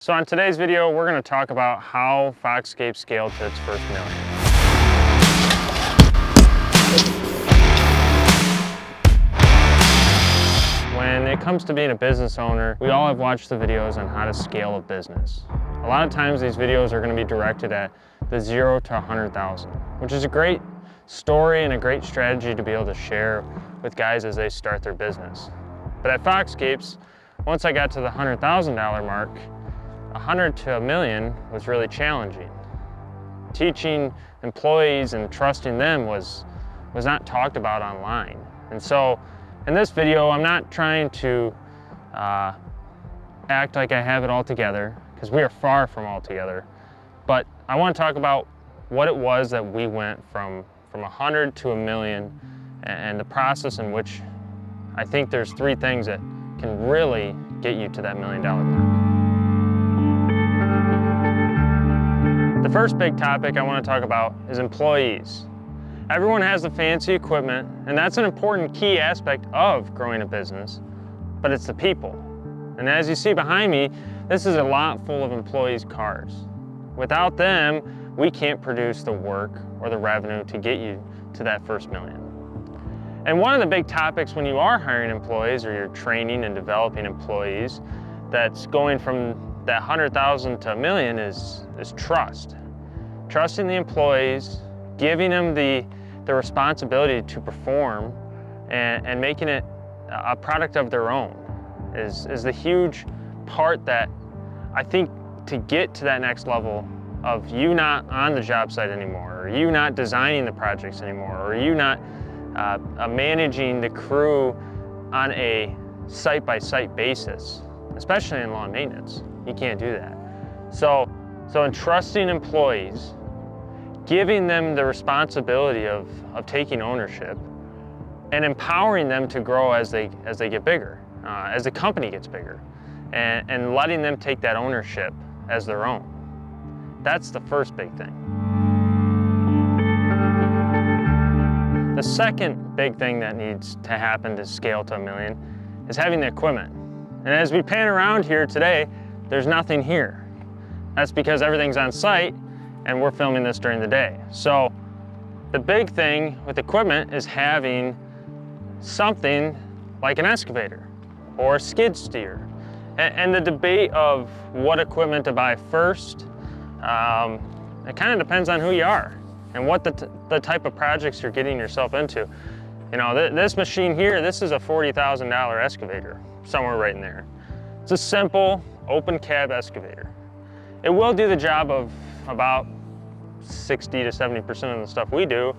So on today's video, we're going to talk about how Foxscapes scaled to its first million. When it comes to being a business owner, we all have watched the videos on how to scale a business. A lot of times these videos are going to be directed at the 0 to 100,000, which is a great story and a great strategy to be able to share with guys as they start their business. But at Foxscapes, once I got to the $100,000 mark, 100 to a million was really challenging. Teaching employees and trusting them was not talked about online. And so in this video, I'm not trying to act like I have it all together, because we are far from all together. But I want to talk about what it was that we went from 100 to a million, and the process in which I think there's three things that can really get you to that $1 million mark. The first big topic I want to talk about is employees. Everyone has the fancy equipment, and that's an important key aspect of growing a business, but it's the people. And as you see behind me, this is a lot full of employees' cars. Without them, we can't produce the work or the revenue to get you to that first million. And one of the big topics when you are hiring employees or you're training and developing employees that's going from that 100,000 to a million is trust. Trusting the employees, giving them the responsibility to perform, and making it a product of their own is the huge part that I think to get to that next level of you not on the job site anymore, or you not designing the projects anymore, or you not managing the crew on a site-by-site basis, especially in lawn maintenance. You can't do that. So entrusting employees, giving them the responsibility of taking ownership, and empowering them to grow as they get bigger, as the company gets bigger, and letting them take that ownership as their own. That's the first big thing. The second big thing that needs to happen to scale to a million is having the equipment. And as we pan around here today, there's nothing here. That's because everything's on site and we're filming this during the day. So the big thing with equipment is having something like an excavator or a skid steer. And the debate of what equipment to buy first, it kind of depends on who you are and what the type of projects you're getting yourself into. You know, this machine here, this is a $40,000 excavator, somewhere right in there. It's a simple open cab excavator. It will do the job of about 60 to 70% of the stuff we do.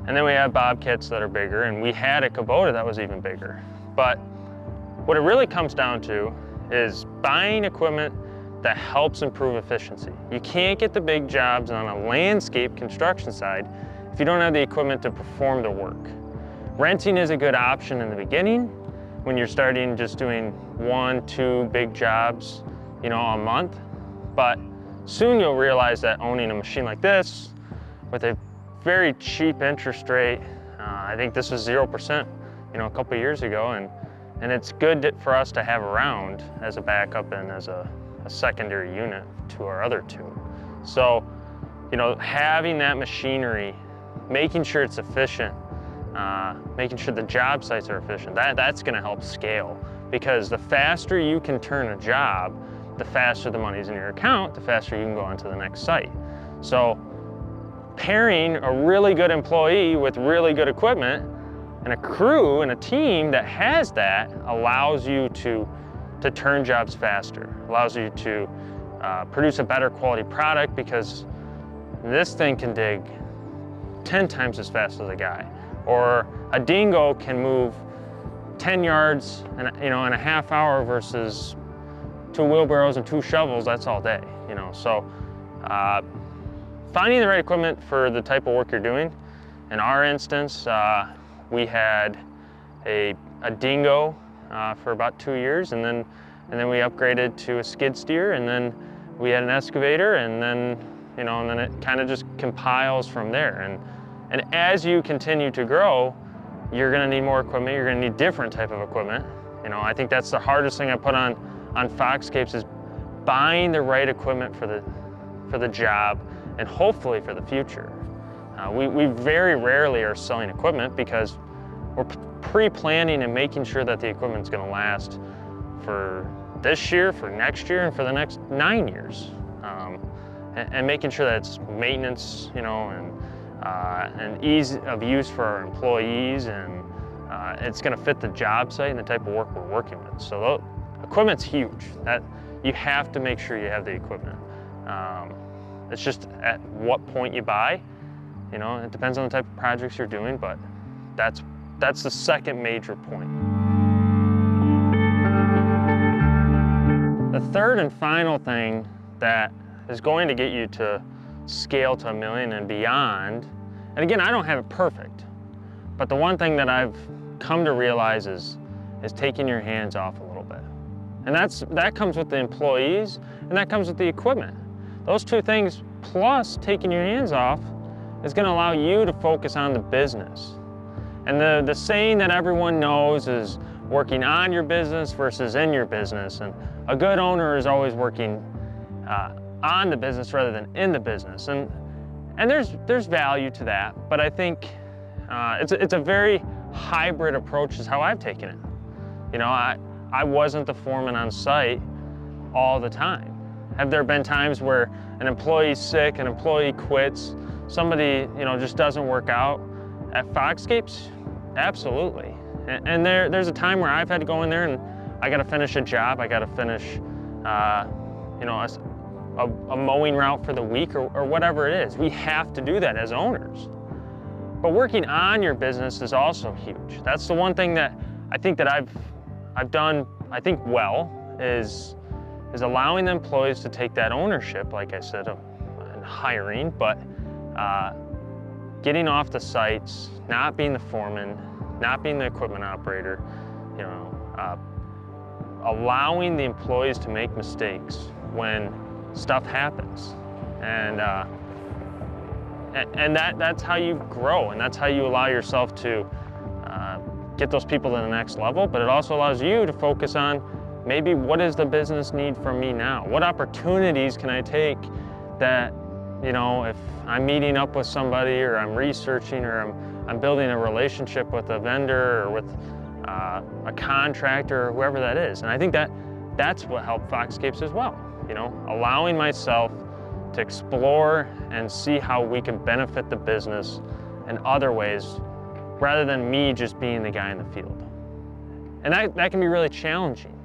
And then we have bobcats that are bigger, and we had a Kubota that was even bigger. But what it really comes down to is buying equipment that helps improve efficiency. You can't get the big jobs on a landscape construction side if you don't have the equipment to perform the work. Renting is a good option in the beginning when you're starting just doing 1, 2 big jobs, you know, a month. But soon you'll realize that owning a machine like this with a very cheap interest rate, I think this was 0%, you know, a couple of years ago, and it's good for us to have around as a backup and as a secondary unit to our other two. So, you know, having that machinery, making sure it's efficient, making sure the job sites are efficient, that's gonna help scale, because the faster you can turn a job, the faster the money's in your account, the faster you can go on to the next site. So pairing a really good employee with really good equipment and a crew and a team that has that allows you to turn jobs faster, allows you to produce a better quality product, because this thing can dig 10 times as fast as a guy, or a dingo can move 10 yards in a half hour versus 2 wheelbarrows and 2 shovels. That's all day, you know. So finding the right equipment for the type of work you're doing. In our instance, we had a dingo for about 2 years, and then we upgraded to a skid steer, and then we had an excavator, and then it kind of just compiles from there. And as you continue to grow, you're going to need more equipment. You're going to need different type of equipment. You know, I think that's the hardest thing I put on Foxscapes is buying the right equipment for the job and hopefully for the future. We very rarely are selling equipment because we're pre-planning and making sure that the equipment's going to last for this year, for next year, and for the next 9 years. And making sure that it's maintenance, and ease of use for our employees, and it's going to fit the job site and the type of work we're working with. So equipment's huge. That you have to make sure you have the equipment. It's just at what point you buy. It depends on the type of projects you're doing, but that's the second major point. The third and final thing that is going to get you to scale to $1 million and beyond, and again, I don't have it perfect, but the one thing that I've come to realize is taking your hands off a little bit. And that comes with the employees, and that comes with the equipment. Those two things, plus taking your hands off, is going to allow you to focus on the business. And the saying that everyone knows is working on your business versus in your business. And a good owner is always working on the business rather than in the business. And there's value to that, but I think it's a very hybrid approach is how I've taken it. I wasn't the foreman on site all the time. Have there been times where an employee's sick, an employee quits, somebody just doesn't work out? At Foxscapes, absolutely. And there's a time where I've had to go in there and I got to finish a job. I got to finish, a mowing route for the week or whatever it is. We have to do that as owners. But working on your business is also huge. That's the one thing that I think that I've done, I think well, is allowing the employees to take that ownership, like I said, and hiring, but getting off the sites, not being the foreman, not being the equipment operator, allowing the employees to make mistakes when stuff happens. And that's how you grow, and that's how you allow yourself to get those people to the next level, but it also allows you to focus on maybe what does the business need from me now? What opportunities can I take that, if I'm meeting up with somebody or I'm researching or I'm building a relationship with a vendor or with a contractor or whoever that is. And I think that's what helped Foxscapes as well. Allowing myself to explore and see how we can benefit the business in other ways rather than me just being the guy in the field. And that can be really challenging.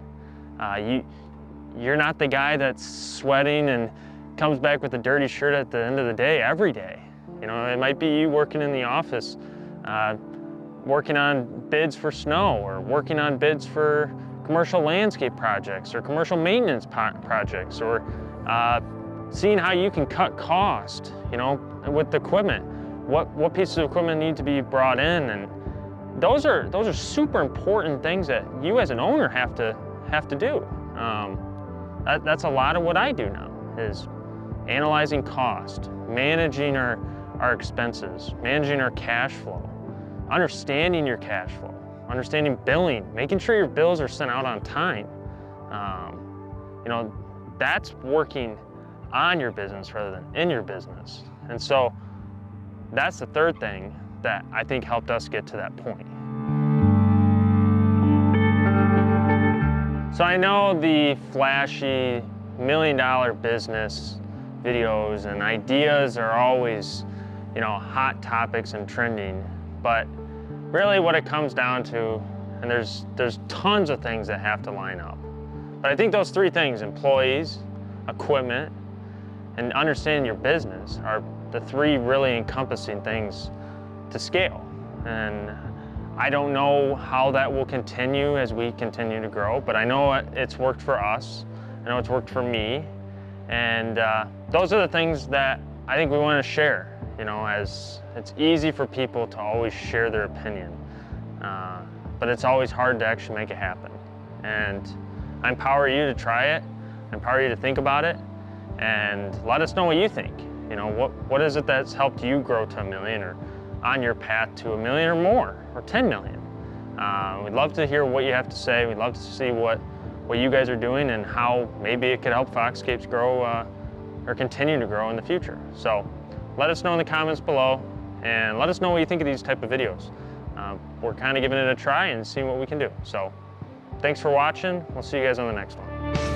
You're not the guy that's sweating and comes back with a dirty shirt at the end of the day every day. It might be you working in the office, working on bids for snow or working on bids for commercial landscape projects or commercial maintenance projects, or seeing how you can cut cost, with the equipment. What pieces of equipment need to be brought in, and those are super important things that you as an owner have to do. That's a lot of what I do now, is analyzing cost, managing our expenses, managing our cash flow, understanding your cash flow, understanding billing, making sure your bills are sent out on time. That's working on your business rather than in your business. And so that's the third thing that I think helped us get to that point. So I know the flashy $1 million business videos and ideas are always, hot topics and trending, but really what it comes down to, and there's tons of things that have to line up. But I think those three things, employees, equipment, and understanding your business, are the three really encompassing things to scale. And I don't know how that will continue as we continue to grow, but I know it's worked for us. I know it's worked for me. And those are the things that I think we want to share, as it's easy for people to always share their opinion, but it's always hard to actually make it happen. And I empower you to try it, I empower you to think about it, and let us know what you think. What is it that's helped you grow to $1 million, or on your path to $1 million or more, or 10 million? We'd love to hear what you have to say. We'd love to see what what you guys are doing and how maybe it could help Foxscapes grow or continue to grow in the future. So let us know in the comments below and let us know what you think of these type of videos. We're kind of giving it a try and seeing what we can do. So thanks for watching. We'll see you guys on the next one.